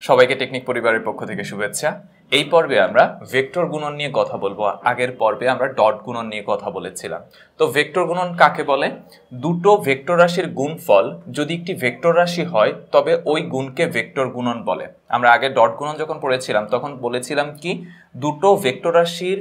সবাইকে টেকনিক পরিবারের পক্ষ থেকে শুভেচ্ছা। এই পর্বে আমরা ভেক্টর গুণন নিয়ে কথা বলবো। আগের পর্বে আমরা ডট গুণন নিয়ে কথা বলেছিলাম। তো ভেক্টর গুণন কাকে বলে? দুটো ভেক্টর রাশির গুণফল যদি একটি ভেক্টর রাশি হয় তবে ওই গুণকে ভেক্টর গুণন বলে। আমরা আগে ডট গুণন যখন পড়েছিলাম তখন বলেছিলাম কি, দুটো ভেক্টর রাশির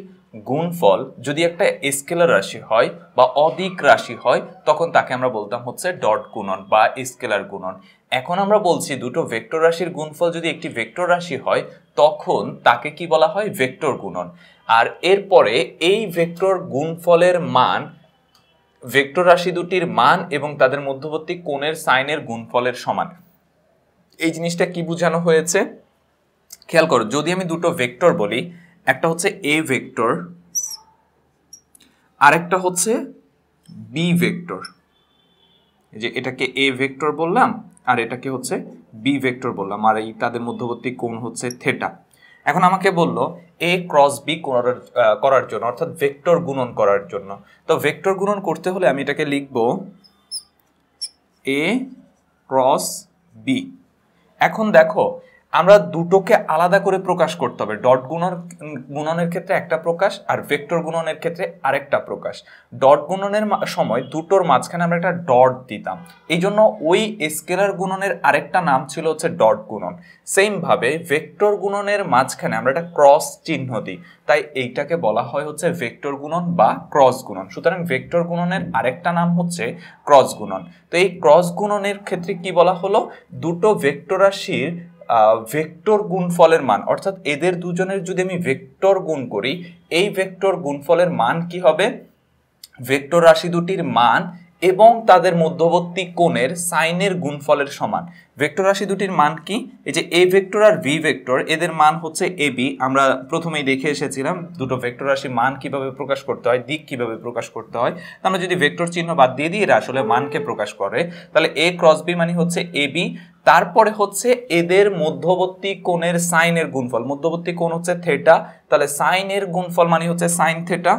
গুণফল যদি একটা স্কেলার রাশি হয় বা অদিক রাশি হয় তখন তাকে আমরা বলতাম হচ্ছে ডট গুণন বা স্কেলার গুণন। এখন আমরা বলছি দুটো ভেক্টর রাশির গুণফল যদি একটি ভেক্টর রাশি হয় তখন তাকে কি বলা হয়? ভেক্টর গুণন। আর এরপরে এই ভেক্টর গুণফলের মান, ভেক্টর রাশি দুটির মান এবং তাদের মধ্যবর্তী কোণের সাইনের গুণফলের সমান। এই জিনিসটা কি বোঝানো হয়েছে খেয়াল করো। যদি আমি দুটো ভেক্টর বলি, একটা হচ্ছে এ ভেক্টর আরেকটা হচ্ছে বি ভেক্টর, যে এটাকে এ ভেক্টর বললাম আর এটাকে হচ্ছে বি ভেক্টর বললাম, আর এই তাদের মধ্যবর্তী কোণ হচ্ছে থেটা। এখন আমাকে বললো এ ক্রস বি করার জন্য, অর্থাৎ ভেক্টর গুণন করার জন্য। তো ভেক্টর গুণন করতে হলে আমি এটাকে লিখবো এ ক্রস বি। এখন দেখো, আমরা দুটোকে আলাদা করে প্রকাশ করতে হবে। ডট গুণনের ক্ষেত্রে একটা প্রকাশ আর ভেক্টর গুণনের ক্ষেত্রে আরেকটা প্রকাশ। ডট গুণনের সময় দুটোর মাঝখানে আমরা একটা ডট দিতাম, এই জন্য ওই স্কেলার গুণনের আরেকটা নাম ছিল হচ্ছে ডট গুণন। সেম ভাবে ভেক্টর গুণনের মাঝখানে আমরা একটা ক্রস চিহ্ন দিই, তাই এইটাকে বলা হয় হচ্ছে ভেক্টর গুণন বা ক্রস গুণন। সুতরাং ভেক্টর গুণনের আরেকটা নাম হচ্ছে ক্রস গুণন। তো এই ক্রস গুণনের ক্ষেত্রে কি বলা হলো? দুটো ভেক্টর রাশির ভেক্টর গুণফলের মান, অর্থাৎ এদের দুজনের যদি আমি ভেক্টর গুণ করি, এই ভেক্টর গুণফলের মান কি হবে? ভেক্টর রাশি দুটির মান এবং তাদের মধ্যবর্তী কোণের সাইনের গুণফলের সমান। ভেক্টর রাশি দুটির মান কি? এই যে এ ভেক্টর আর ভি ভেক্টর, এদের মান হচ্ছে এ বি। আমরা প্রথমেই দেখে এসেছিলাম দুটো ভেক্টর রাশির মান কিভাবে প্রকাশ করতে হয়, দিক কিভাবে প্রকাশ করতে হয়। আমরা যদি ভেক্টর চিহ্ন বাদ দিয়ে দিই, এরা আসলে মানকে প্রকাশ করে। তাহলে এ ক্রস বি মানে হচ্ছে এ বি, তারপরে হচ্ছে এদের মধ্যবর্তী কোণের সাইনের গুণফল, মধ্যবর্তী কোণ হচ্ছে থেটা, তাহলে সাইনের গুণফল মানে হচ্ছে সাইন থেটা,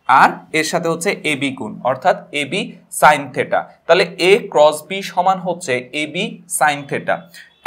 আর এর সাথে হচ্ছে এ বি গুণ, অর্থাৎ এ বি সাইন থেটা। তাহলে এ ক্রস বি সমান হচ্ছে এ বি সাইন থেটা।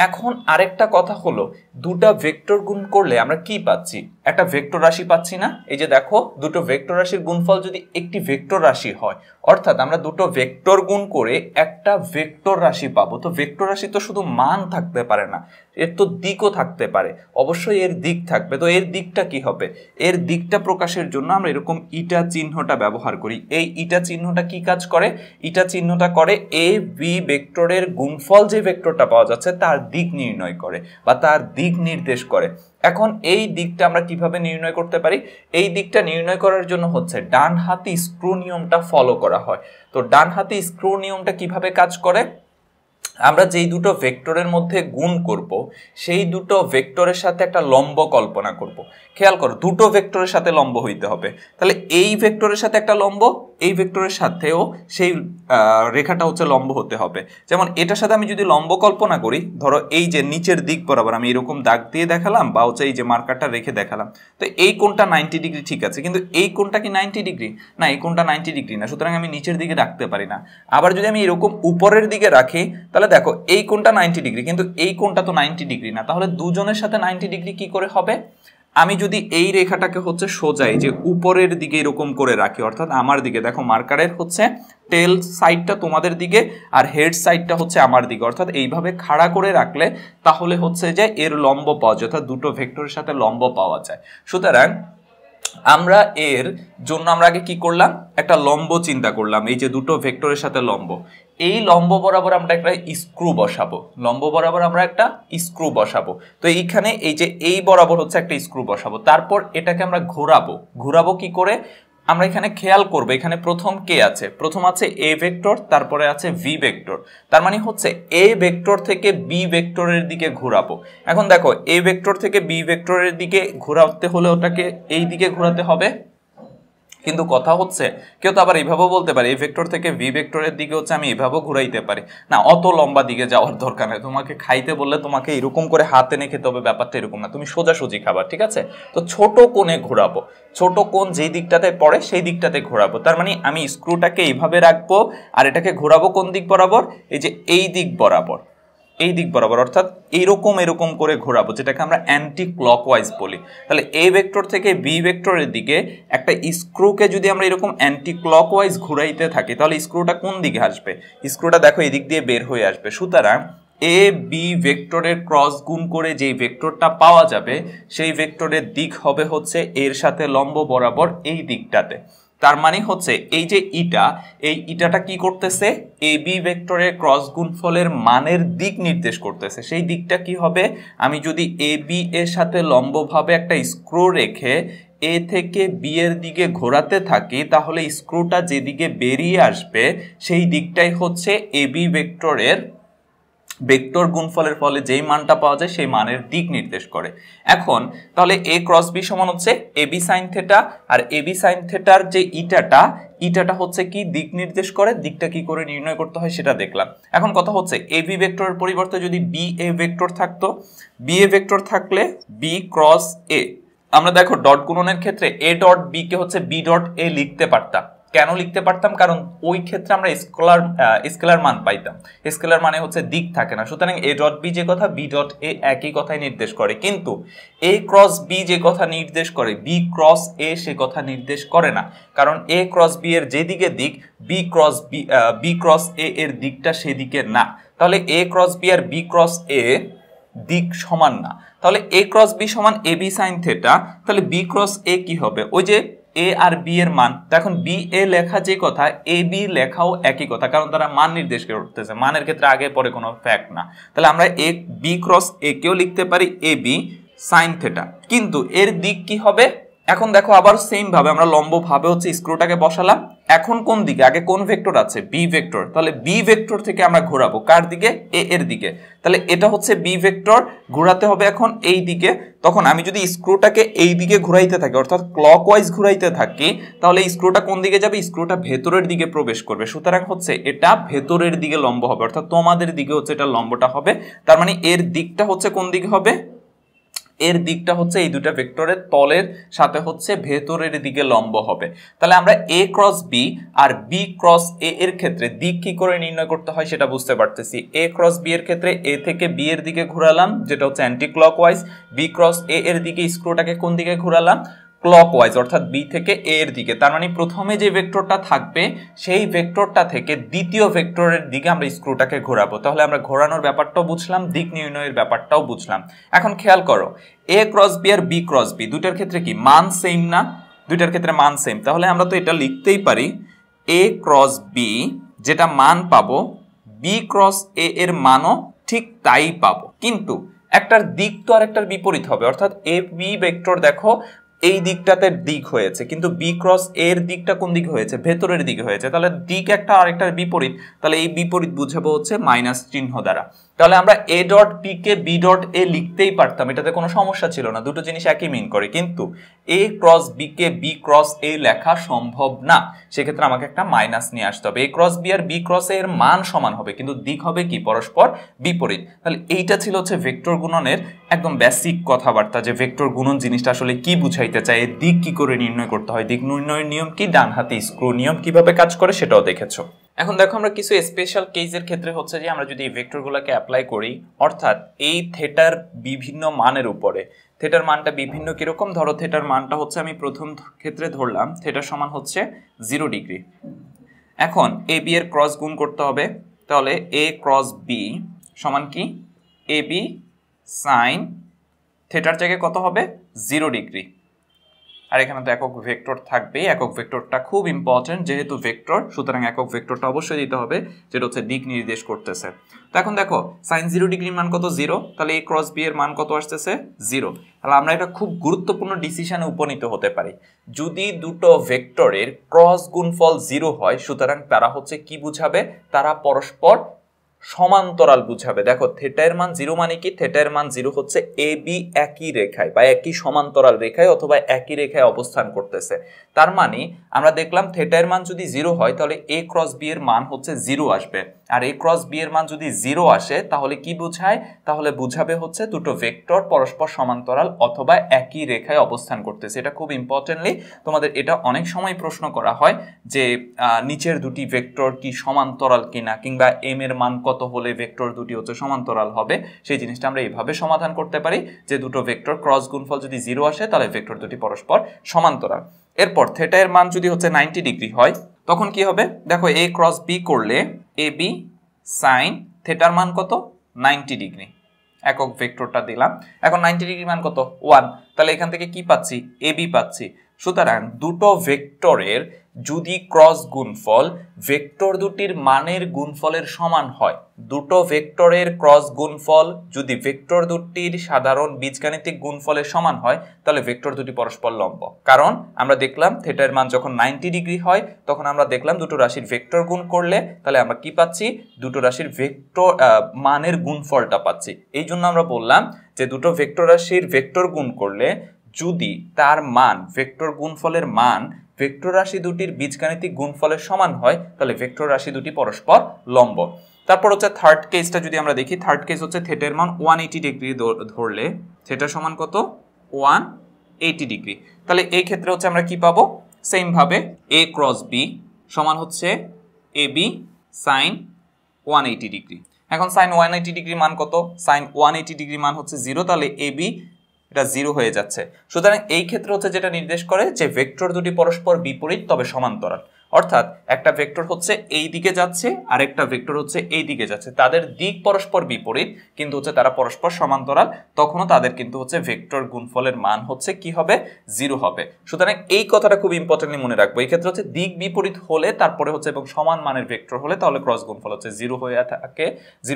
এখন আরেকটা কথা হলো, দুটা ভেক্টর গুণ করলে আমরা কি পাচ্ছি? একটা ভেক্টর রাশি পাচ্ছি না? এই যে দেখো, দুটো ভেক্টর রাশির গুণফল যদি একটি ভেক্টর রাশি হয়, অর্থাৎ আমরা দুটো ভেক্টর গুণ করে একটা ভেক্টর রাশি পাবো। তো ভেক্টর রাশি তো শুধু মান থাকতে পারে না, এর তো দিকও থাকতে পারে। অবশ্যই এর দিক থাকবে। তো এর দিকটা কি হবে? এর দিকটা প্রকাশের জন্য আমরা এরকম ইটা চিহ্নটা ব্যবহার করি। এই ইটা চিহ্নটা কি কাজ করে? ইটা চিহ্নটা করে এ বি ভেক্টরের গুণফল যে ভেক্টরটা পাওয়া যাচ্ছে তার দিক নির্ণয় করে বা তার দিক নির্দেশ করে। এখন এই দিকটা আমরা কিভাবে নির্ণয় করতে পারি? এই দিকটা নির্ণয় করার জন্য হচ্ছে ডান হাতি স্ক্রু নিয়মটা ফলো করা হয়। তো ডান হাতি স্ক্রু নিয়মটা কিভাবে কাজ করে? আমরা যেই দুটো ভেক্টরের মধ্যে গুণ করব, সেই দুটো ভেক্টরের সাথে একটা লম্ব কল্পনা করব। খেয়াল করো, দুটো ভেক্টরের সাথে লম্ব হইতে হবে। তাহলে এই ভেক্টরের সাথে একটা লম্ব, এই ভেক্টরের সাথেও সেই রেখাটা হচ্ছে লম্ব হতে হবে। যেমন এটার সাথে আমি যদি লম্ব কল্পনা করি, ধরো এই যে নিচের দিক বরাবর আমি এরকম দাগ দিয়ে দেখালাম বা হচ্ছে এই যে মার্কারটা রেখে দেখালাম, তো এই কোণটা 90 ডিগ্রি ঠিক আছে, কিন্তু এই কোণটা কি 90 ডিগ্রি না? এই কোণটা 90 ডিগ্রি না, সুতরাং আমি নিচের দিকে রাখতে পারি না। আবার যদি আমি এরকম উপরের দিকে রাখি, তাহলে দেখো এই কোণটা 90 ডিগ্রি, কিন্তু এই কোণটা তো 90 ডিগ্রি না। তাহলে দুজনের সাথে 90 ডিগ্রি কি করে হবে? আমি যদি এই রেখাটাকে হচ্ছে সোজাই যে উপরের দিকে এরকম করে রাখি, অর্থাৎ আমার দিকে, দেখো মার্কারের হচ্ছে টেল সাইডটা তোমাদের দিকে আর হেড সাইডটা হচ্ছে আমার দিকে, অর্থাৎ এইভাবে খাড়া করে রাখলে তাহলে হচ্ছে যে এর লম্ব পাওয়া যায়, অর্থাৎ দুটো ভেক্টরের সাথে লম্ব পাওয়া যায়। সুতরাং আমরা এর জন্য আমরা আগে কি করলাম? একটা লম্ব চিন্তা করলাম, এই যে দুটো ভেক্টরের সাথে লম্ব, এই লম্ব বরাবর আমরা একটা স্ক্রু বসাবো, লম্ব বরাবর আমরা একটা স্ক্রু বসাবো। তো এইখানে এই যে এই বরাবর হচ্ছে একটা স্ক্রু বসাবো, তারপর এটাকে আমরা ঘোরাবো। ঘোরাবো কি করে? আমরা এখানে খেয়াল করবো, এখানে প্রথম কে আছে? প্রথম আছে এ ভেক্টর, তারপরে আছে ভি ভেক্টর। তার মানে হচ্ছে এ ভেক্টর থেকে বি ভেক্টরের দিকে ঘোরাবো। এখন দেখো, এ ভেক্টর থেকে বি ভেক্টরের দিকে ঘোরাতে হলে ওটাকে এই দিকে ঘোরাতে হবে। কিন্তু কথা হচ্ছে, কেউ তো আবার এইভাবেও বলতে পারে এই ভেক্টর থেকে ভি ভেক্টরের দিকে হচ্ছে আমি এভাবেও ঘুরাইতে পারি না, অত লম্বা দিকে যাওয়ার দরকার নেই। তোমাকে খাইতে বললে তোমাকে এরকম করে হাতে এনে খেতে হবে, ব্যাপারটা এরকম না, তুমি সোজাসুজি খাবার, ঠিক আছে? তো ছোট কোণে ঘোরাবো, ছোট কোণ যেই দিকটাতে পড়ে সেই দিকটাতে ঘোরাবো। তার মানে আমি স্ক্রুটাকে এইভাবে রাখবো আর এটাকে ঘোরাবো কোন দিক বরাবর? এই যে এই দিক বরাবর। এই দিক বরাবর, অর্থাৎ এরকম করে ঘোরাবো, যেটাকে আমরা অ্যান্টি ক্লকওয়াইজ বলি। তাহলে এ ভেক্টর থেকে বি ভেক্টরের দিকে একটা স্ক্রুকে যদি আমরা এরকম অ্যান্টি ক্লকওয়াইজ ঘুরাইতে থাকি, তাহলে স্ক্রুটা কোন দিকে আসবে? স্ক্রুটা দেখো এই দিক দিয়ে বের হয়ে আসবে। সুতরাং এ বি ভেক্টরের ক্রস গুণ করে যেই ভেক্টরটা পাওয়া যাবে সেই ভেক্টরের দিক হবে হচ্ছে এর সাথে লম্ব বরাবর এই দিকটাতে। তার মানে হচ্ছে এই যে এই ইটাটা কি করতেছে? এ বি ভেক্টরের ক্রস গুণফলের মানের দিক নির্দেশ করতেছে। সেই দিকটা কি হবে? আমি যদি এ বি এর সাথে লম্বভাবে একটা স্ক্রু রেখে এ থেকে বি এর দিকে ঘোরাতে থাকি, তাহলে স্ক্রুটা যেদিকে বেরিয়ে আসবে সেই দিকটাই হচ্ছে এ বি ভেক্টরের ভেক্টর গুণফলের ফলে যেই মানটা পাওয়া যায় সেই মানের দিক নির্দেশ করে। এখন তাহলে এ ক্রস বি সমান হচ্ছে A B sine theta, R A B sign থেটার যে ইটাটা হচ্ছে কি দিক নির্দেশ করে। দিকটা কি করে নির্ণয় করতে হয় সেটা দেখলাম। এখন কথা হচ্ছে এ বি ভেক্টরের পরিবর্তে যদি বি এ ভেক্টর থাকতো, বি এ ভেক্টর থাকলে বি ক্রস এ, আমরা দেখো ডট গুণনের ক্ষেত্রে এ ডট বি কে হচ্ছে বি ডট এ লিখতে পারতাম। কেন লিখতে পারতাম? কারণ ওই ক্ষেত্রে আমরা স্কেলার মান পাইতাম। স্কেলার মানে হচ্ছে দিক থাকে না। সুতরাং এ ডট বি যে কথা, বি ডট এ একই কথাই নির্দেশ করে। কিন্তু এ ক্রস বি যে কথা নির্দেশ করে, বি ক্রস এ সে কথা নির্দেশ করে না। কারণ এ ক্রস বি এর যেদিকে দিক, বি ক্রস এ এর দিকটা সেদিকে না। তাহলে এ ক্রস বি আর বি ক্রস এ দিক সমান না। তাহলে এ ক্রস বি সমান এ বি সাইন থেটা। তাহলে বি ক্রস এ কি হবে? ওই যে এ আর বি এর মান। এখন বি এ লেখা যে কথা, এ বি লেখাও একই কথা, কারণ তারা মান নির্দেশ করতেছে। মানের ক্ষেত্রে আগে পরে কোনো ফ্যাক্ট না। তাহলে আমরা এ বি ক্রস এ কেও লিখতে পারি এ বি সাইন থেটা। কিন্তু এর দিক কি হবে? এখন দেখো আবার সেম ভাবে আমরা লম্ব ভাবে হচ্ছে স্ক্রুটাকে বসালাম। এখন কোন দিকে? আগে কোন ভেক্টর আছে? B vector. তাহলে বি ভেক্টর থেকে আমরা ঘোরাবো কার দিকে? এ এর দিকে। তাহলে এটা হচ্ছে বি ভেক্টর, ঘোরাতে হবে এখন এই দিকে। তখন আমি যদি স্ক্রুটাকে এই দিকে ঘুরাইতে থাকি, অর্থাৎ ক্লকওয়াইজ ঘুরাইতে থাকি, তাহলে স্ক্রুটা কোন দিকে যাবে? স্ক্রুটা ভেতরের দিকে প্রবেশ করবে। সুতরাং হচ্ছে এটা ভেতরের দিকে লম্ব হবে, অর্থাৎ তোমাদের দিকে হচ্ছে এটা লম্বটা হবে। তার মানে এর দিকটা হচ্ছে কোন দিকে হবে? এর দিকটা হচ্ছে এই দুটা ভেক্টরের তলের সাথে হচ্ছে ভেতরের দিকে লম্ব হবে। তাহলে আমরা এ ক্রস বি আর বি ক্রস এ এর ক্ষেত্রে দিক কি করে নির্ণয় করতে হয় সেটা বুঝতে পারতেছি। এ ক্রস বি এর ক্ষেত্রে এ থেকে বি এর দিকে ঘোরালাম, যেটা হচ্ছে অ্যান্টি ক্লকওয়াইজ। বি ক্রস এ এর দিকে স্ক্রুটাকে কোন দিকে ঘোরালাম? ক্লকওয়াইজ, অর্থাৎ বি থেকে এ এর দিকে। তার মানে প্রথমে যে ভেক্টরটা থাকবে সেই ভেক্টরটা থেকে দ্বিতীয় ভেক্টরের দিকে আমরা স্ক্রুটাকে ঘোরাবো। তাহলে আমরা ঘোরানোর ব্যাপারটাও বুঝলাম, দিক নির্ণয়ের ব্যাপারটাও বুঝলাম। এখন খেয়াল করো, এ ক্রস বি আর বি ক্রস বি দুটার ক্ষেত্রে কি মান সেম না? দুইটার ক্ষেত্রে মান সেম। তাহলে আমরা তো এটা লিখতেই পারি এ ক্রস বি যেটা মান পাবো, বি ক্রস এ এর মানও ঠিক তাই পাবো। কিন্তু একটার দিক তো আর একটার বিপরীত হবে, অর্থাৎ এ বি ভেক্টর দেখো এই দিকটাতে দিক হয়েছে, কিন্তু বি ক্রস এর দিকটা কোন দিকে হয়েছে? ভেতরের দিকে হয়েছে। তাহলে দিক একটা আরেকটার বিপরীত, তাহলে এই বিপরীত বুঝাবো হচ্ছে মাইনাস চিহ্ন দ্বারা। তাহলে আমরা এ ডট বি কে বি ডট এ লিখতেই পারতাম, এটাতে কোনো সমস্যা ছিল না, দুটো জিনিস একই মিন করে। কিন্তু এ ক্রস বি কে বি ক্রস এ লেখা সম্ভব না, সেক্ষেত্রে আমাকে একটা মাইনাস নিয়ে আসতে হবে। এ ক্রস বি আর বি ক্রস এর মান সমান হবে, কিন্তু দিক হবে কি? পরস্পর বিপরীত। তাহলে এইটা ছিল হচ্ছে ভেক্টর গুণনের একদম বেসিক কথাবার্তা, যে ভেক্টর গুণন জিনিসটা আসলে কি বুঝাইতে চায়, এর দিক কি করে নির্ণয় করতে হয়, দিক নির্ণয়ের নিয়ম কি, ডান হাতে স্ক্রু নিয়ম কিভাবে কাজ করে সেটাও দেখেছো। এখন দেখো আমরা কিছু স্পেশাল কেসের ক্ষেত্রে হচ্ছে যে আমরা যদি এই ভেক্টরগুলোকে অ্যাপ্লাই করি, অর্থাৎ এই থেটার বিভিন্ন মানের উপরে, থেটার মানটা বিভিন্ন কিরকম, ধরো থেটার মানটা হচ্ছে আমি প্রথম ক্ষেত্রে ধরলাম থেটা সমান হচ্ছে 0 ডিগ্রি। এখন এ বি এর ক্রস গুণ করতে হবে, তাহলে এ ক্রস বি সমান কি? এ বি সাইন থেটার জায়গায় কত হবে? 0 ডিগ্রি। আর এখানে তো একক ভেক্টর থাকবে, একক ভেক্টরটা খুব ইম্পর্টেন্ট, যেহেতু ভেক্টর সুতরাং একক ভেক্টরটা অবশ্যই দিতে হবে, যেটা হচ্ছে দিক নির্দেশ করতেছে। তো এখন দেখো সাইন 0 ডিগ্রির মান কত? 0। তাহলে এ ক্রস বি এর মান কত আসতেছে? 0। তাহলে আমরা এটা খুব গুরুত্বপূর্ণ ডিসিশনে উপনীত হতে পারি, যদি দুটো ভেক্টরের ক্রস গুণফল 0 হয় সুতরাং তারা হচ্ছে কি বুঝাবে? তারা পরস্পর সমান্তরাল বুঝাবে। দেখো থেটার মান 0 মানে কি? থেটার মান 0 হচ্ছে এ বি একই রেখায় বা একই সমান্তরাল রেখায় অথবা একই রেখায় অবস্থান করতেছে। তার মানে আমরা দেখলাম থেটার মান যদি 0 হয় তাহলে এ ক্রস বি এর মান হচ্ছে 0 আসবে, আর এ ক্রস বি এর মান যদি 0 আসে তাহলে কি বুঝায়? তাহলে বুঝাবে হচ্ছে দুটো ভেক্টর পরস্পর সমান্তরাল অথবা একই রেখায় অবস্থান করতেছে। এটা খুব ইম্পর্টেন্টলি তোমাদের এটা অনেক সময় প্রশ্ন করা হয় যে নিচের দুটি ভেক্টর কি সমান্তরাল কিনা, কিংবা এম এর মান কত কত হলে ভেক্টর দুটি হচ্ছে সমান্তরাল হবে সেই জিনিসটা আমরা এইভাবে সমাধান করতে পারি যে দুটো ভেক্টর ক্রস গুণফল যদি 0 আসে তাহলে ভেক্টর দুটি পরস্পর সমান্তরাল। এরপর থিটা এর মান যদি হচ্ছে 90 ডিগ্রি হয় তখন কি হবে, দেখো a ক্রস b করলে ab sin থিটার মান কত 90 ডিগ্রি, একক ভেক্টরটা দিলাম। এখন 90 ডিগ্রি মান কত 1, তাহলে এখান থেকে কি পাচ্ছি ab পাচ্ছি। সুতরাং দুটো ভেক্টরের যদি ক্রস গুণফল ভেক্টর দুটির মানের গুণফলের সমান হয়, দুটো ভেক্টরের ক্রস গুণফল যদি ভেক্টর দুটির সাধারণ বীজগাণিতিক গুণফলের সমান হয় তাহলে ভেক্টর দুটি পরস্পর লম্ব। কারণ আমরা দেখলাম থিটার মান যখন 90 ডিগ্রি হয় তখন আমরা দেখলাম দুটো রাশির ভেক্টর গুণ করলে তাহলে আমরা কি পাচ্ছি, দুটো রাশির ভেক্টর মানের গুণফলটা পাচ্ছি। এই জন্য আমরা বললাম যে দুটো ভেক্টর রাশির ভেক্টর গুণ করলে যদি তার মান ভেক্টর গুণফলের মান ভেক্টর রাশি দুটির বীজগাণিতিক গুণফলের সমান হয় তাহলে ভেক্টর রাশি দুটি পরস্পর লম্ব। তারপর হচ্ছে থার্ড কেসটা যদি আমরা দেখি, থার্ড কেস হচ্ছে থিটার মান 180 ডিগ্রি ধরলে থিটা সমান কত 180 ডিগ্রি। তাহলে এই ক্ষেত্রে হচ্ছে আমরা কি পাবো, সেম ভাবে a ক্রস b সমান হচ্ছে ab sin 180 ডিগ্রি। এখন sin 180 ডিগ্রি মান কত, sin 180 ডিগ্রি মান হচ্ছে 0, তাহলে ab এটা 0 হয়ে যাচ্ছে। সুতরাং এই ক্ষেত্রে হচ্ছে যেটা নির্দেশ করে যে ভেক্টর দুটি পরস্পর বিপরীত তবে সমান্তরাল, অর্থাৎ একটা ভেক্টর হচ্ছে এই দিকে যাচ্ছে আর একটা ভেক্টর হচ্ছে এই দিকে যাচ্ছে, তাদের দিক পরস্পর বিপরীত কিন্তু হচ্ছে তারা পরস্পর সমান্তরাল, তখনও তাদের কিন্তু হচ্ছে ভেক্টর গুণফলের মান হচ্ছে কি হবে 0 হবে। সুতরাং এই কথাটা খুব ইম্পর্টেন্টলি মনে রাখবো, এই ক্ষেত্রে হচ্ছে দিক বিপরীত হলে তারপরে হচ্ছে এবং সমান মানের ভেক্টর হলে তাহলে ক্রস গুণফল হচ্ছে 0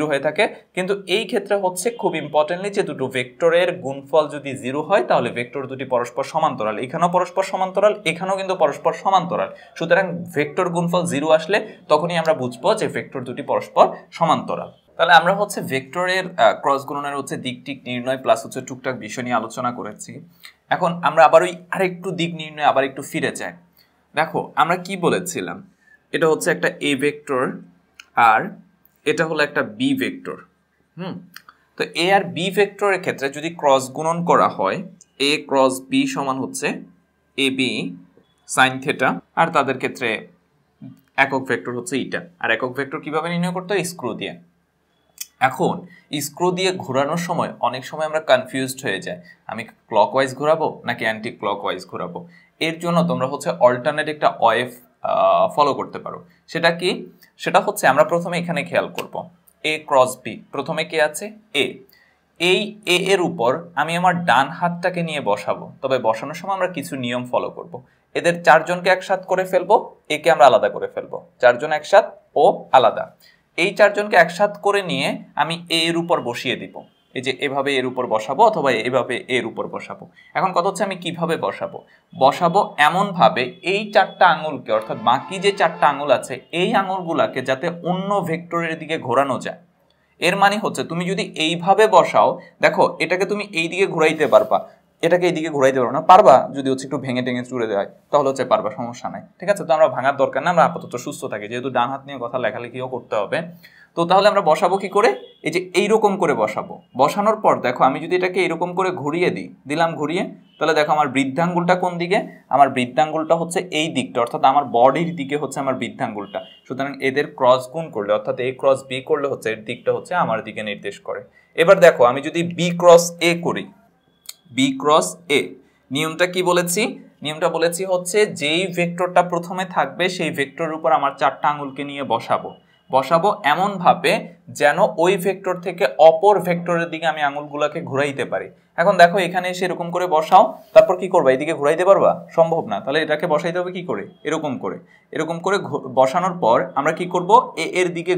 হয়ে থাকে। কিন্তু এই ক্ষেত্রে হচ্ছে খুব ইম্পর্টেন্টলি যে দুটো ভেক্টরের গুণফল যদি 0 হয় তাহলে ভেক্টর দুটি পরস্পর সমান্তরাল, এখানেও পরস্পর সমান্তরাল এখানেও কিন্তু পরস্পর সমান্তরাল। সুতরাং ভেক্টর গুণফল 0 আসলে তখনই আমরা বুঝবো যে ভেক্টর দুটি পরস্পর সমান্তরাল। তাহলে আমরা হচ্ছে ভেক্টরের ক্রস গুণনের হচ্ছে দিক টিক নির্ণয় প্লাস হচ্ছে টুকটাক বিষয় নিয়ে আলোচনা করেছি। এখন আমরা আবার ওই আরেকটু দিক নির্ণয় আবার একটু ফিরে যাই। দেখো আমরা কি বলেছিলাম, এটা হচ্ছে একটা a ভেক্টর আর এটা হলো একটা b ভেক্টর। তো a আর b ভেক্টরের ক্ষেত্রে যদি ক্রস গুণন করা হয় a ক্রস b সমান হচ্ছে ab sin থিটা, আর তাদের ক্ষেত্রে একক ভেক্টর হচ্ছে এটা। আর একক ভেক্টর কিভাবে নির্ণয় করতে হয়, স্ক্রু দিয়ে। এখন স্ক্রু দিয়ে ঘোরানোর সময় অনেক সময় আমরা কনফিউজড হয়ে যাই, আমি ক্লকওয়াইজ ঘোরাবো নাকি অ্যান্টি ক্লকওয়াইজ ঘোরাবো। এর জন্য তোমরা হচ্ছে অল্টারনেট একটা ওয়ে ফলো করতে পারো। সেটা কি, সেটা হচ্ছে আমরা প্রথমে এখানে খেয়াল করব a ক্রস b, প্রথমে কে আছে a, এই a এর উপর আমি আমার ডান হাতটাকে নিয়ে বসাবো, তবে বসানোর সময় আমরা কিছু নিয়ম ফলো করব। এদের চারজনকে একসাথে করে ফেলবো, একে আমরা আলাদা করে ফেলবো, চারজন একসাথ ও আলাদা। এই চারজনকে একসাথে করে নিয়ে আমি a এর উপর বসিয়ে দিব, এই যে এভাবে এর উপর বসাবো অথবা এভাবে এর উপর বসাবো। এখন কথা হচ্ছে আমি কিভাবে বসাবো এমন ভাবে এই চারটা আঙুলকে, অর্থাৎ বাকি যে চারটা আঙুল আছে এই আঙুলগুলাকে যাতে অন্য ভেক্টরের দিকে ঘোরানো যায়। এর মানে হচ্ছে তুমি যদি এইভাবে বসাও, দেখো এটাকে তুমি এই দিকে ঘুরাইতে পারবা, এটাকে এইদিকে ঘুরাইতে পারবো না, পারবা যদি হচ্ছে একটু ভেঙে টেঙে চুড়ে দেয় তাহলে হচ্ছে পারবা, সমস্যা নাই, ঠিক আছে। তো আমরা ভাঙার দরকার না, আমরা আপাতত সুস্থ থাকি, যেহেতু ডান হাত নিয়ে কথা লেখালেখিও করতে হবে। তো তাহলে আমরা বসাবো কি করে, এই যে এইরকম করে বসাবো। বসানোর পর দেখো আমি যদি এটাকে এরকম করে ঘুরিয়ে দিলাম ঘুরিয়ে, তাহলে দেখো আমার বৃদ্ধাঙ্গুলটা কোন দিকে, আমার বৃদ্ধাঙ্গুলটা হচ্ছে এই দিকটা, অর্থাৎ আমার বডির দিকে হচ্ছে আমার বৃদ্ধাঙ্গুলটা। সুতরাং এদের ক্রস গুণ করলে অর্থাৎ a ক্রস b করলে হচ্ছে এর দিকটা হচ্ছে আমার দিকে নির্দেশ করে। এবার দেখো আমি যদি b ক্রস a করি, b ক্রস a নিয়মটা কি বলেছি, নিয়মটা বলেছি হচ্ছে যেই ভেক্টরটা প্রথমে থাকবে সেই ভেক্টরের উপর আমার চারটা আঙুলকে নিয়ে বসাবো এমন ভাবে যেন ওই ভেক্টর থেকে অপর ভেক্টরের দিকে আমি আঙুলগুলোকে ঘুরাইতে পারি। এখন দেখো এখানে এসে এরকম করে বসাও, তারপর কি করবা, এইদিকে ঘুরাইতে পারবা, সম্ভব না, তাহলে এটাকে বসাইতে হবে কি করে, এরকম করে বসানোর পর আমরা কি করব, এর দিকে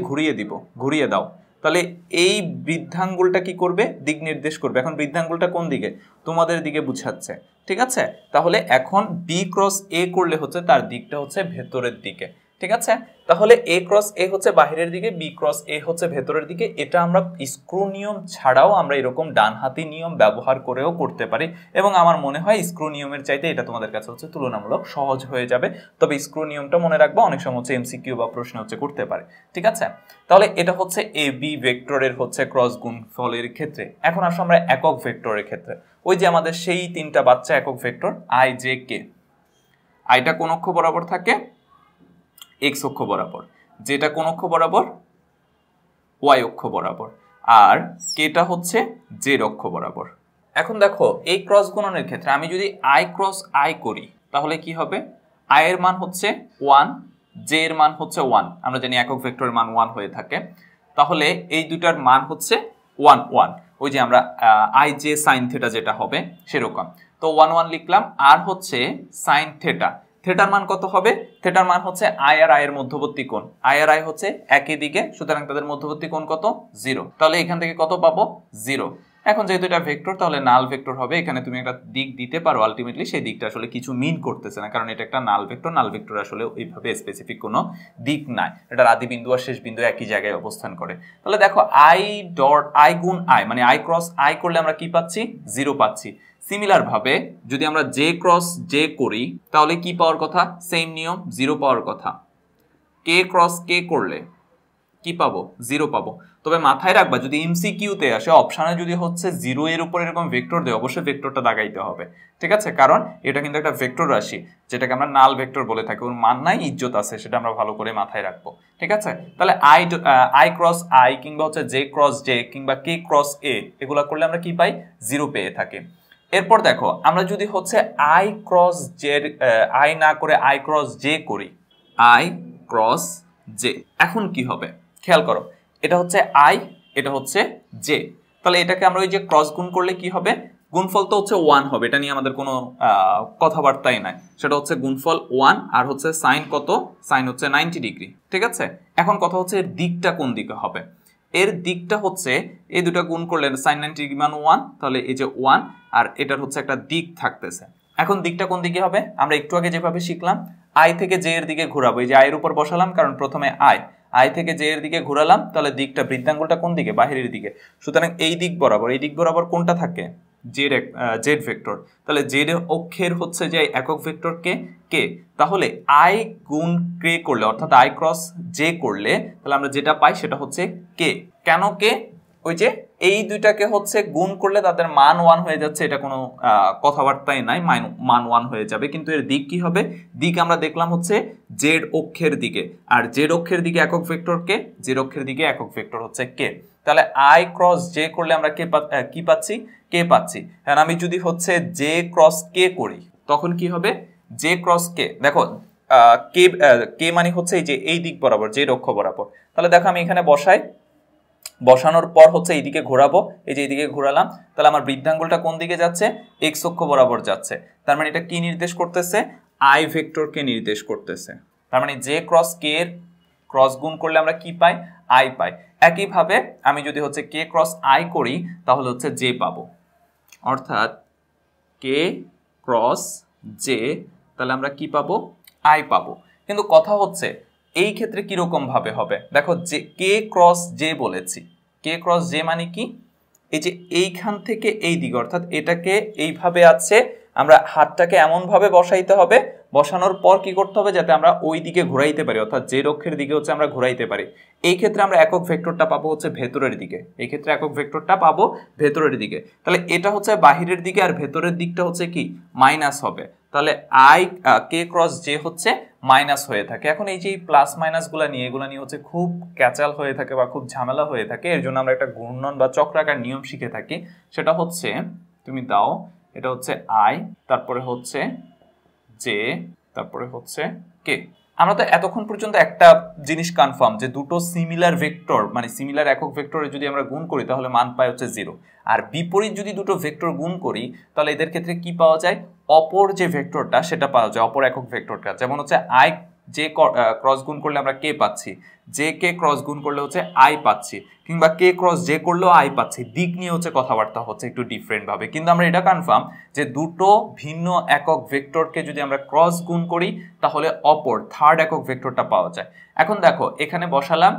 ঘুরিয়ে দাও, তাহলে এই বৃদ্ধাঙ্গুলটা কি করবে, দিক নির্দেশ করবে। এখন বৃদ্ধাঙ্গুলটা কোন দিকে, তোমাদের দিকে বুঝাচ্ছে, ঠিক আছে। তাহলে এখন বি ক্রস এ করলে হচ্ছে তার দিকটা হচ্ছে ভেতরের দিকে, ঠিক আছে। তাহলে a ক্রস a হচ্ছে বাহিরের দিকে, b ক্রস a হচ্ছে ভেতরের দিকে। এটা আমরা স্ক্রু নিয়ম ছাড়াও আমরা এরকম ডানহাতি নিয়ম ব্যবহার করেও করতে পারি, এবং আমার মনে হয় স্ক্রু নিয়মের চাইতে এটা তোমাদের কাছে হচ্ছে তুলনামূলক সহজ হয়ে যাবে। তবে স্ক্রু নিয়মটা মনে রাখবো, অনেক সময় হচ্ছে এমসিকিউ বা প্রশ্ন হচ্ছে করতে পারে, ঠিক আছে। তাহলে এটা হচ্ছে a b ভেক্টরের হচ্ছে ক্রস গুণফলের ক্ষেত্রে। এখন আসো আমরা একক ভেক্টরের ক্ষেত্রে, ওই যে আমাদের সেই তিনটা বাচ্চা একক ভেক্টর i j k, আইটা কোন অক্ষ বরাবর থাকে, x অক্ষ বরাবর, যেটা কোন অক্ষ বরাবর, ওয়াই অক্ষ বরাবর, আর কেটা হচ্ছে জেড অক্ষ বরাবর। এখন দেখো এই ক্রস গুণনের ক্ষেত্রে আমি যদি আই ক্রস আই করি তাহলে কি হবে, আই এর মান হচ্ছে 1, জে এর মান হচ্ছে 1, আমরা জানি একক ভেক্টরের মান 1 হয়ে থাকে, তাহলে এই দুটার মান হচ্ছে 1 1, ওই যে আমরা আই জে সাইন থিটা যেটা হবে সেরকম। তো 1 1 লিখলাম, আর হচ্ছে সাইন থিটা, থিটার মান কত হবে, থিটার মান হচ্ছে আই আর আই এর মধ্যবর্তী কোণ, আই আর আই হচ্ছে একই দিকে, সুতরাং তাদের মধ্যবর্তী কোণ কত, 0, তাহলে এখান থেকে কত পাবো, 0। এখন যেহেতু এটা ভেক্টর তাহলে নাল ভেক্টর হবে, এখানে তুমি একটা দিক দিতে পারো, আলটিমেটলি সেই দিকটা আসলে কিছু মিন করতেছে না, কারণ এটা একটা নাল ভেক্টর, নাল ভেক্টর আসলে ওইভাবে স্পেসিফিক কোনো দিক নাই, এটা আদি বিন্দু আর শেষ বিন্দু একই জায়গায় অবস্থান করে। তাহলে দেখো আই ডট আই গুণ আই মানে আই ক্রস আই করলে আমরা কি পাচ্ছি, 0 পাচ্ছি। সিমিলার ভাবে যদি আমরা জে ক্রস জে করি তাহলে কি পাওয়ার কথা, সেম নিয়ম, 0 পাওয়ার কথা। কে ক্রস কে করলে কি পাবো, 0 পাবো। তবে মাথায় রাখবা যদি এমসিকিউতে আসে অপশনে যদি হচ্ছে 0 এর উপর এরকম ভেক্টর দেয়, অবশ্যই ভেক্টরটা দাগাইতে হবে, ঠিক আছে, কারণ এটা কিন্তু একটা ভেক্টর রাশি যেটাকে আমরা নাল ভেক্টর বলে থাকি, ওর মান নাই ইজ্জত আছে, সেটা আমরা ভালো করে মাথায় রাখবো, ঠিক আছে। তাহলে আই ক্রস আই কিংবা হচ্ছে জে ক্রস জে কিংবা কে ক্রস এ এগুলা করলে আমরা কি পাই, 0 পেয়ে থাকি। এরপর দেখো আমরা যদি হচ্ছে আই ক্রস জে আই না করে আই ক্রস জে করি, আই ক্রস জে, এখন কি হবে খেয়াল করো, এটা হচ্ছে আই, এটা হচ্ছে জে, তাহলে এটাকে আমরা ওই যে ক্রস গুণ করলে কি হবে, গুণফল তো হচ্ছে 1 হবে, এটা নিয়ে আমাদের কোনো কথাবার্তাই নাই, সেটা হচ্ছে গুণফল 1, আর হচ্ছে সাইন কত, সাইন হচ্ছে 90 ডিগ্রি, ঠিক আছে। এখন কথা হচ্ছে এর দিকটা কোন দিকে হবে, এর দিকটা হচ্ছে এই দুটো গুণ করলে সাইন 90 ডিগ্রি মান 1, তাহলে এই যে 1 আর এটার হচ্ছে একটা দিক থাকতেছে। এখন দিকটা কোন দিকে হবে, আমরা একটু আগে যেভাবে শিখলাম, আই থেকে জে এর দিকে ঘোরাবো, এই যে আই এর উপর বসালাম কারণ প্রথমে আই থেকে জে এর দিকে ঘোরালাম, তাহলে দিকটা বৃত্তাঙ্গুলটা কোন দিকে, বাহিরের দিকে, সুতরাং এই দিক বরাবর কোনটা থাকে, জেড ভেক্টর, তাহলে জেড অক্ষের হচ্ছে যে একক ভেক্টর কে, তাহলে আই গুণ কে করলে অর্থাৎ আই ক্রস জে করলে তাহলে আমরা যেটা পাই সেটা হচ্ছে কে। কেন কে, ওই যে এই দুইটাকে হচ্ছে গুণ করলে তাদের মান 1 হয়ে যাচ্ছে, এটা কোনো কথাবার্তাই নাই, মান 1 হয়ে যাবে, কিন্তু এর দিক কি হবে, দিক আমরা দেখলাম হচ্ছে জেড অক্ষের দিকে, আর জেড অক্ষের দিকে একক ভেক্টর কে, জেড অক্ষের দিকে একক ভেক্টর হচ্ছে কে, তাহলে আই ক্রস জে করলে আমরা কি পাচ্ছি, কে পাচ্ছি। কারণ আমি যদি হচ্ছে জে ক্রস কে করি তখন কি হবে, জে ক্রস কে, দেখো কে মানে হচ্ছে এই যে এই দিক বরাবর, জেড অক্ষ বরাবর, তাহলে দেখো আমি এখানে বসানোর পর হচ্ছে এইদিকে ঘোরাবো, এই যে এইদিকে ঘোরালাম, তাহলে আমার বৃদ্ধাঙ্গুলটা কোন দিকে যাচ্ছে, এক্স অক্ষ বরাবর যাচ্ছে, তার মানে এটা কি নির্দেশ করতেছে, আই ভেক্টরকে নির্দেশ করতেছে, তার মানে জে ক্রস কে এর ক্রস গুণ করলে আমরা কি পাই, আই পাই। একইভাবে আমি যদি হচ্ছে কে ক্রস আই করি তাহলে হচ্ছে জে পাবো, অর্থাৎ কে ক্রস জে, তাহলে আমরা কি পাবো, আই পাবো। কিন্তু কথা হচ্ছে এই ক্ষেত্রে কিরকম ভাবে হবে, দেখো যে কে ক্রস জে বলেছি, কে ক্রস জে মানে কি, এই যে এইখান থেকে এই দিকে অর্থাৎ এটাকে এইভাবে আছে, আমরা হাতটাকে এমন ভাবে বসাইতে হবে, বসানোর পর কি করতে হবে যাতে আমরা ওই দিকে ঘোরাইতে পারি, অর্থাৎ জেড অক্ষের দিকে হচ্ছে আমরা ঘোরাইতে পারি। এই ক্ষেত্রে আমরা একক ভেক্টরটা পাবো হচ্ছে ভেতরের দিকে, এই ক্ষেত্রে একক ভেক্টরটা পাবো ভেতরের দিকে, তাহলে এটা হচ্ছে বাহিরের দিকে আর ভেতরের দিকটা হচ্ছে কি মাইনাস হবে, তাহলে আই কে ক্রস জে হচ্ছে মাইনাস হয়ে থাকে। এখন এই যে প্লাস মাইনাস এগুলা নিয়ে হচ্ছে খুব ক্যাচাল হয়ে থাকে বা খুব ঝামেলা হয়ে থাকে, এর জন্য আমরা একটা ঘূর্ণন বা চক্রাকার নিয়ম শিখে থাকি, সেটা হচ্ছে তুমি দাও, এটা হচ্ছে আই, তারপরে হচ্ছে জে, তারপরে হচ্ছে কে। আমরা তো এতক্ষণ পর্যন্ত একটা জিনিস কনফার্ম যে দুটো সিমিলার ভেক্টর মানে সিমিলার একক ভেক্টরে যদি আমরা গুণ করি তাহলে মান পাই হচ্ছে 0, আর বিপরীত যদি দুটো ভেক্টর গুণ করি তাহলে এদের ক্ষেত্রে কি পাওয়া যায়, অপর যে ভেক্টরটা সেটা পাওয়া যায়, অপর একক ভেক্টরটা, যেমন হচ্ছে আই জে ক্রস গুণ করলে আমরা কে পাচ্ছি, জে কে ক্রস গুণ করলে হচ্ছে আই পাচ্ছি, কিংবা কে ক্রস জে করলেও আই পাচ্ছি, দিক নিয়ে হচ্ছে কথাবার্তা হচ্ছে একটু ডিফারেন্ট ভাবে, কিন্তু আমরা এটা কনফার্ম যে দুটো ভিন্ন একক ভেক্টরকে যদি আমরা ক্রস গুণ করি তাহলে অপর থার্ড একক ভেক্টরটা পাওয়া যায়। এখন দেখো এখানে বসালাম,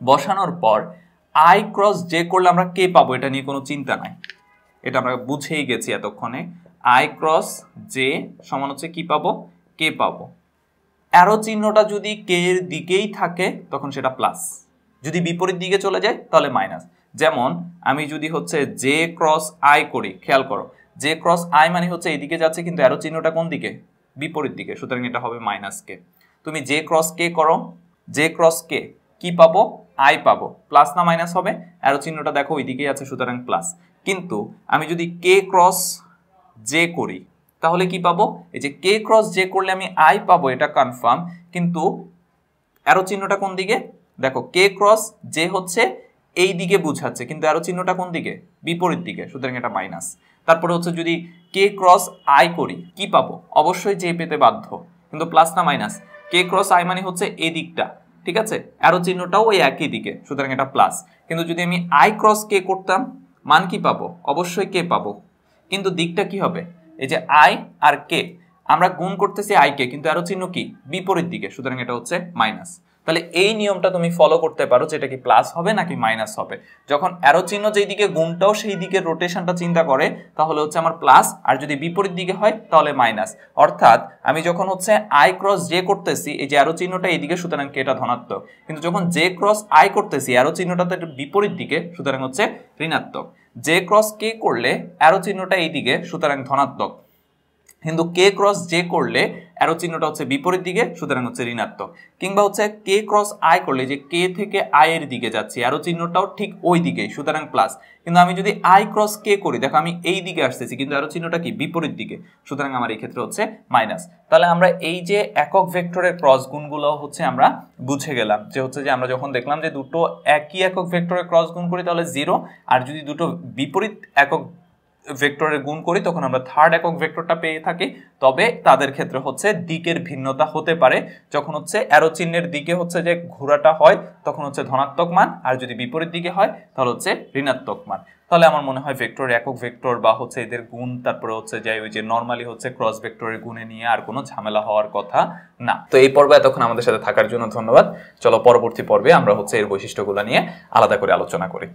বসানোর পর আই ক্রস জে করলে আমরা কে পাবো, এটা নিয়ে কোনো চিন্তা নাই, এটা আমরা বুঝেই গেছি এতক্ষণে, আই ক্রস জে সমান হচ্ছে কি পাবো, কে পাবো। অ্যারো চিহ্নটা যদি কে এর দিকেই থাকে তখন সেটা প্লাস, যদি বিপরীত দিকে চলে যায় তাহলে মাইনাস। যেমন আমি যদি হচ্ছে জে ক্রস আই করি, খেয়াল করো জে ক্রস আই মানে হচ্ছে এইদিকে যাচ্ছে কিন্তু অ্যারো চিহ্নটা কোন দিকে, বিপরীত দিকে, সুতরাং এটা হবে মাইনাস কে। তুমি জে ক্রস কে করো, জে ক্রস কে কি পাবো, আই পাবো। প্লাস না মাইনাস হবে, অ্যারো চিহ্নটা দেখো ওইদিকেই আছে, সুতরাং প্লাস। কিন্তু আমি যদি কে ক্রস জে করি তাহলে কি পাবো, এই যে কে ক্রস জে করলে আমি আই পাবো, এটা কনফার্ম। কিন্তু অ্যারো চিহ্নটা কোন দিকে, দেখো কে ক্রস জে হচ্ছে এই দিকে বুঝাচ্ছে, কিন্তু অ্যারো চিহ্নটা কোন দিকে, বিপরীত দিকে, সুতরাং এটা মাইনাস। তারপরে হচ্ছে যদি কে ক্রস আই করি কি পাবো, অবশ্যই জে পেতে বাধ্য, কিন্তু প্লাস না মাইনাস। কে ক্রস আই মানে হচ্ছে এই দিকটা, ঠিক আছে, অ্যারো চিহ্নটাও ওই একই দিকে, সুতরাং এটা প্লাস। কিন্তু যদি আমি আই ক্রস কে করতাম মান কি পাবো, অবশ্যই কে পাবো, কিন্তু দিকটা কি হবে, এই যে আই আর কে আমরা গুণ করতেছি আই কে, কিন্তু অ্যারো চিহ্ন কি বিপরীত দিকে, সুতরাং এটা হচ্ছে মাইনাস। তাহলে এই নিয়মটা তুমি ফলো করতে পারো, যেটা কি প্লাস হবে নাকি মাইনাস হবে। যখন অ্যারো চিহ্ন যেই দিকে গুণটাও সেই দিকে রোটেশনটা চিন্তা করে তাহলে হচ্ছে আমার প্লাস, আর যদি বিপরীত দিকে হয় তাহলে মাইনাস। অর্থাৎ আমি যখন হচ্ছে আই ক্রস জে করতেছি, এই যে অ্যারো চিহ্নটা এইদিকে, সুতরাং কে এটা ধনাত্মক। কিন্তু যখন জে ক্রস আই করতেছি অ্যারো চিহ্নটা তো বিপরীত দিকে, সুতরাং হচ্ছে ঋণাত্মক। জে ক্রস কে করলে অ্যারো চিহ্নটা এইদিকে, সুতরাং ধনাত্মক। কিন্তু কে ক্রস জে করলে অ্যারো চিহ্নটা হচ্ছে বিপরীত দিকে, সুতরাং হচ্ছে ঋণাত্মক। কিংবা হচ্ছে কে ক্রস আই করলে, যে কে থেকে আই এর দিকে যাচ্ছি, অ্যারো চিহ্নটাও ঠিক ওই দিকেই, সুতরাং প্লাস। কিন্তু আমি যদি আই ক্রস কে করি, দেখো আমি এই দিকে আসতেছি, কিন্তু অ্যারো চিহ্নটা কি বিপরীত দিকে, সুতরাং আমার এই ক্ষেত্রে হচ্ছে মাইনাস। তাহলে আমরা এই যে একক ভেক্টরের ক্রস গুণগুলো হচ্ছে আমরা বুঝে গেলাম, যে হচ্ছে যে আমরা যখন দেখলাম যে দুটো একই একক ভেক্টরের ক্রস গুণ করি তাহলে 0, আর যদি দুটো বিপরীত একক ভেক্টরের গুণ করি তখন আমরা থার্ড একক ভেক্টরটা পেয়ে থাকি। তবে তাদের ক্ষেত্রে হচ্ছে দিকের ভিন্নতা হতে পারে, যখন হচ্ছে অ্যারো চিহ্নের দিকে হচ্ছে যে ঘোরাটা হয় তখন হচ্ছে ধনাত্মক মান, আর যদি বিপরীত দিকে হয় তাহলে হচ্ছে ঋণাত্মক মান। তাহলে আমার মনে হয় ভেক্টর একক ভেক্টর বা হচ্ছে এদের গুণ, তারপরে হচ্ছে যে ওই যে নরমালি হচ্ছে ক্রস ভেক্টরের গুণে নিয়ে আর কোনো ঝামেলা হওয়ার কথা না। তো এই পর্বে এতক্ষণ আমাদের সাথে থাকার জন্য ধন্যবাদ। চলো পরবর্তী পর্বে আমরা হচ্ছে এর বৈশিষ্ট্যগুলো নিয়ে আলাদা করে আলোচনা করি।